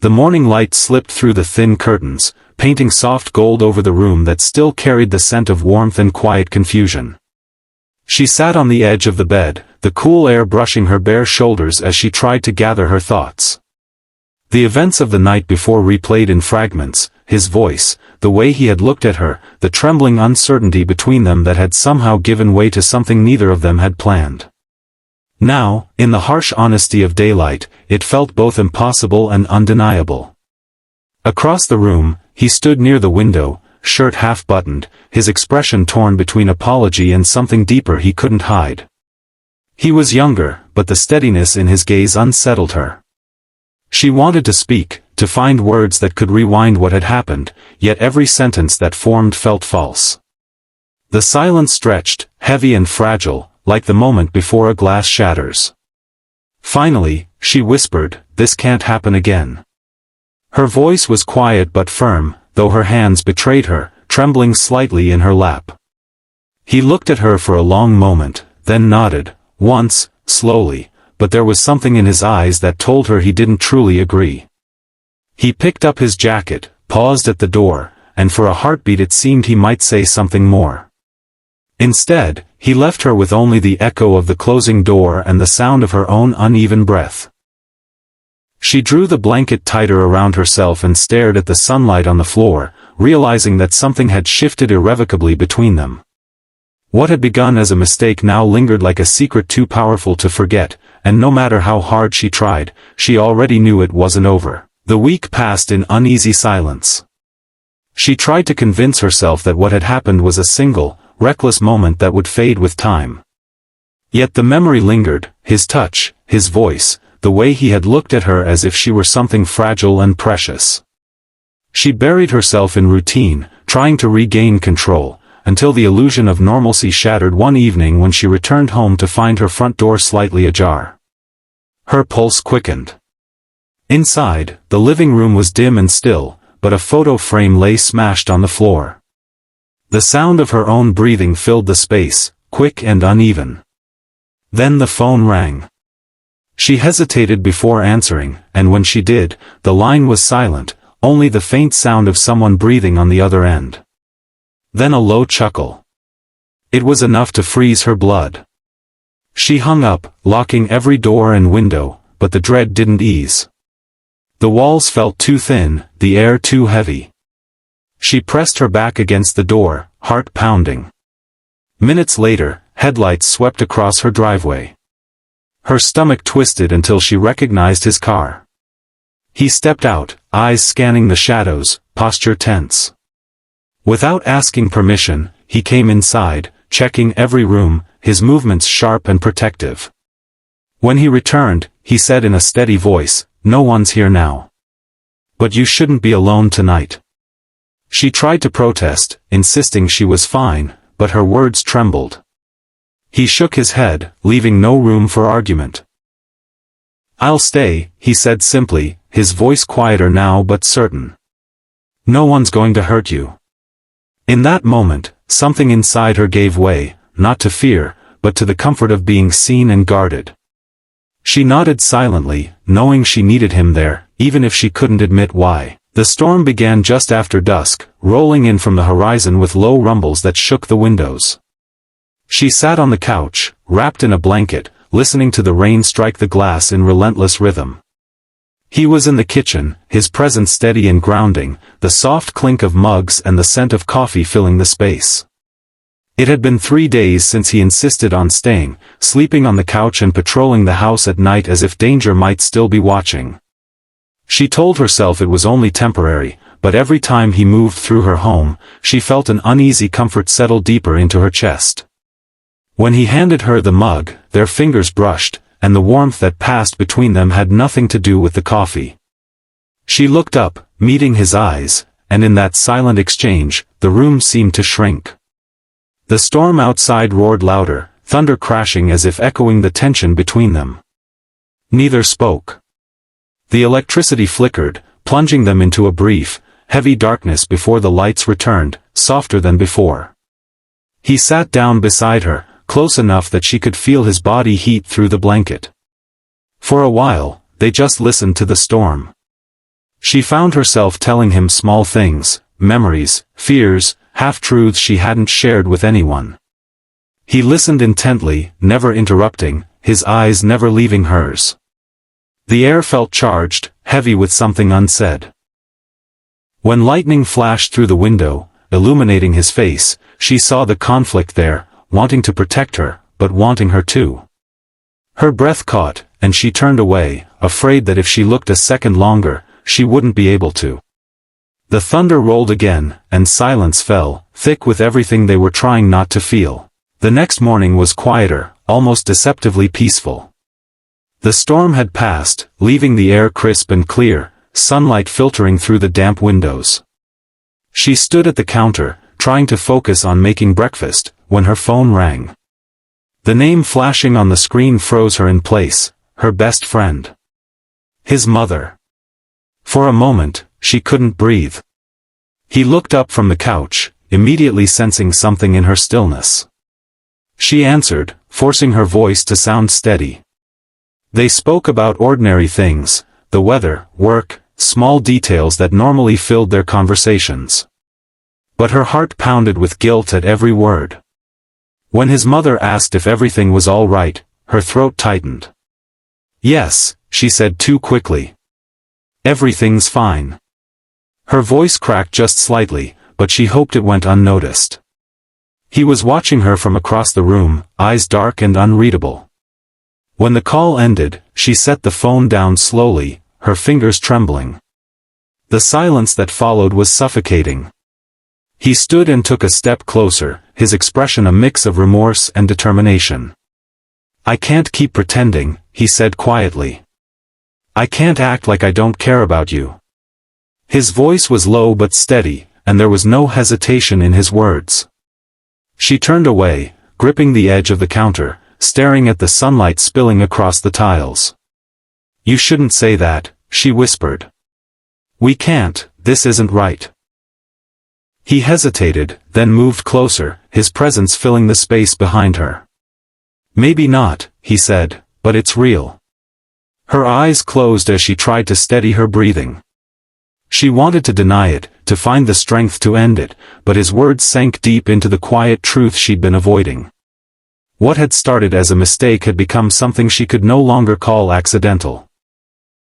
The morning light slipped through the thin curtains, painting soft gold over the room that still carried the scent of warmth and quiet confusion. She sat on the edge of the bed, the cool air brushing her bare shoulders as she tried to gather her thoughts. The events of the night before replayed in fragments, his voice, the way he had looked at her, the trembling uncertainty between them that had somehow given way to something neither of them had planned. Now, in the harsh honesty of daylight, it felt both impossible and undeniable. Across the room, he stood near the window, shirt half buttoned, his expression torn between apology and something deeper he couldn't hide. He was younger, but the steadiness in his gaze unsettled her. She wanted to speak, to find words that could rewind what had happened, yet every sentence that formed felt false. The silence stretched, heavy and fragile, like the moment before a glass shatters. Finally, she whispered, "This can't happen again." Her voice was quiet but firm, though her hands betrayed her, trembling slightly in her lap. He looked at her for a long moment, then nodded, once, slowly, but there was something in his eyes that told her he didn't truly agree. He picked up his jacket, paused at the door, and for a heartbeat it seemed he might say something more. Instead, he left her with only the echo of the closing door and the sound of her own uneven breath. She drew the blanket tighter around herself and stared at the sunlight on the floor, realizing that something had shifted irrevocably between them. What had begun as a mistake now lingered like a secret too powerful to forget, and no matter how hard she tried, she already knew it wasn't over. The week passed in uneasy silence. She tried to convince herself that what had happened was a single, reckless moment that would fade with time. Yet the memory lingered, his touch, his voice, the way he had looked at her as if she were something fragile and precious. She buried herself in routine, trying to regain control, until the illusion of normalcy shattered one evening when she returned home to find her front door slightly ajar. Her pulse quickened. Inside, the living room was dim and still, but a photo frame lay smashed on the floor. The sound of her own breathing filled the space, quick and uneven. Then the phone rang. She hesitated before answering, and when she did, the line was silent, only the faint sound of someone breathing on the other end. Then a low chuckle. It was enough to freeze her blood. She hung up, locking every door and window, but the dread didn't ease. The walls felt too thin, the air too heavy. She pressed her back against the door, heart pounding. Minutes later, headlights swept across her driveway. Her stomach twisted until she recognized his car. He stepped out, eyes scanning the shadows, posture tense. Without asking permission, he came inside, checking every room, his movements sharp and protective. When he returned, he said in a steady voice, "No one's here now. But you shouldn't be alone tonight." She tried to protest, insisting she was fine, but her words trembled. He shook his head, leaving no room for argument. "I'll stay," he said simply, his voice quieter now but certain. "No one's going to hurt you." In that moment, something inside her gave way, not to fear, but to the comfort of being seen and guarded. She nodded silently, knowing she needed him there, even if she couldn't admit why. The storm began just after dusk, rolling in from the horizon with low rumbles that shook the windows. She sat on the couch, wrapped in a blanket, listening to the rain strike the glass in relentless rhythm. He was in the kitchen, his presence steady and grounding, the soft clink of mugs and the scent of coffee filling the space. It had been 3 days since he insisted on staying, sleeping on the couch and patrolling the house at night as if danger might still be watching. She told herself it was only temporary, but every time he moved through her home, she felt an uneasy comfort settle deeper into her chest. When he handed her the mug, their fingers brushed, and the warmth that passed between them had nothing to do with the coffee. She looked up, meeting his eyes, and in that silent exchange, the room seemed to shrink. The storm outside roared louder, thunder crashing as if echoing the tension between them. Neither spoke. The electricity flickered, plunging them into a brief, heavy darkness before the lights returned, softer than before. He sat down beside her, close enough that she could feel his body heat through the blanket. For a while, they just listened to the storm. She found herself telling him small things, memories, fears, half-truths she hadn't shared with anyone. He listened intently, never interrupting, his eyes never leaving hers. The air felt charged, heavy with something unsaid. When lightning flashed through the window, illuminating his face, she saw the conflict there, wanting to protect her, but wanting her too. Her breath caught, and she turned away, afraid that if she looked a second longer, she wouldn't be able to. The thunder rolled again, and silence fell, thick with everything they were trying not to feel. The next morning was quieter, almost deceptively peaceful. The storm had passed, leaving the air crisp and clear, sunlight filtering through the damp windows. She stood at the counter, trying to focus on making breakfast, when her phone rang. The name flashing on the screen froze her in place, her best friend. His mother. For a moment, she couldn't breathe. He looked up from the couch, immediately sensing something in her stillness. She answered, forcing her voice to sound steady. They spoke about ordinary things, the weather, work, small details that normally filled their conversations. But her heart pounded with guilt at every word. When his mother asked if everything was all right, her throat tightened. "Yes," she said too quickly. "Everything's fine." Her voice cracked just slightly, but she hoped it went unnoticed. He was watching her from across the room, eyes dark and unreadable. When the call ended, she set the phone down slowly, her fingers trembling. The silence that followed was suffocating. He stood and took a step closer, his expression a mix of remorse and determination. "I can't keep pretending," he said quietly. "I can't act like I don't care about you." His voice was low but steady, and there was no hesitation in his words. She turned away, gripping the edge of the counter, staring at the sunlight spilling across the tiles. "You shouldn't say that," she whispered. "We can't, this isn't right." He hesitated, then moved closer, his presence filling the space behind her. "Maybe not," he said, "but it's real." Her eyes closed as she tried to steady her breathing. She wanted to deny it, to find the strength to end it, but his words sank deep into the quiet truth she'd been avoiding. What had started as a mistake had become something she could no longer call accidental.